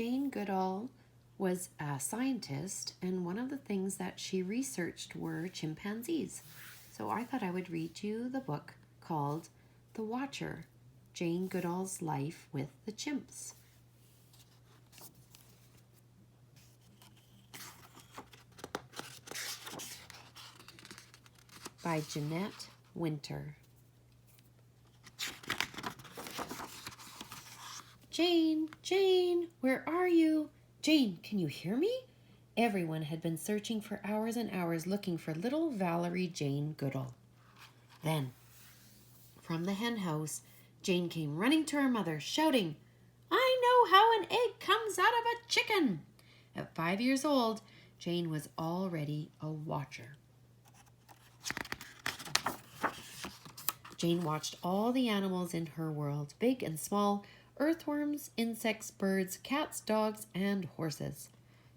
Jane Goodall was a scientist, and one of the things that she researched were chimpanzees. So I thought I would read you the book called The Watcher, Jane Goodall's Life with the Chimps. By Jeanette Winter. Jane, Jane, where are you? Jane, can you hear me? Everyone had been searching for hours and hours looking for little Valerie Jane Goodall. Then, from the hen house, Jane came running to her mother, shouting, "I know how an egg comes out of a chicken!" At 5 years old, Jane was already a watcher. Jane watched all the animals in her world, big and small, earthworms, insects, birds, cats, dogs, and horses.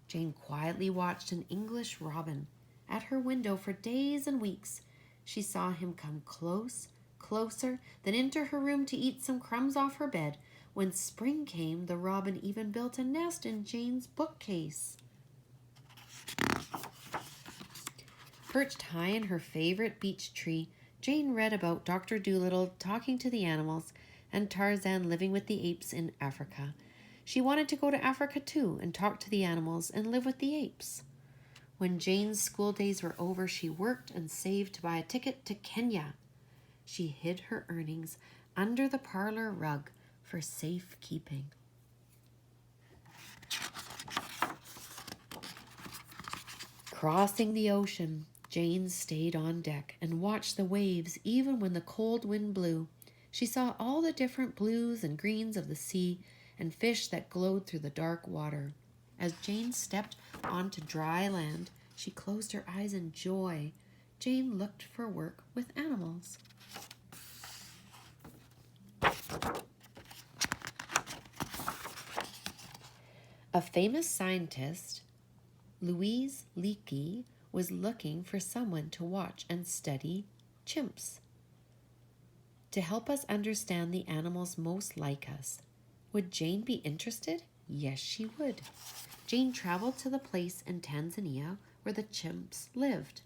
Jane quietly watched an English robin at her window for days and weeks. She saw him come closer, then into her room to eat some crumbs off her bed. When spring came, the robin even built a nest in Jane's bookcase. Perched high in her favorite beech tree, Jane read about Dr. Dolittle talking to the animals and Tarzan living with the apes in Africa. She wanted to go to Africa too and talk to the animals and live with the apes. When Jane's school days were over, she worked and saved to buy a ticket to Kenya. She hid her earnings under the parlor rug for safekeeping. Crossing the ocean, Jane stayed on deck and watched the waves even when the cold wind blew. She saw all the different blues and greens of the sea and fish that glowed through the dark water. As Jane stepped onto dry land, she closed her eyes in joy. Jane looked for work with animals. A famous scientist, Louise Leakey, was looking for someone to watch and study chimps to help us understand the animals most like us. Would Jane be interested? Yes, she would. Jane traveled to the place in Tanzania where the chimps lived,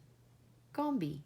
Gombe.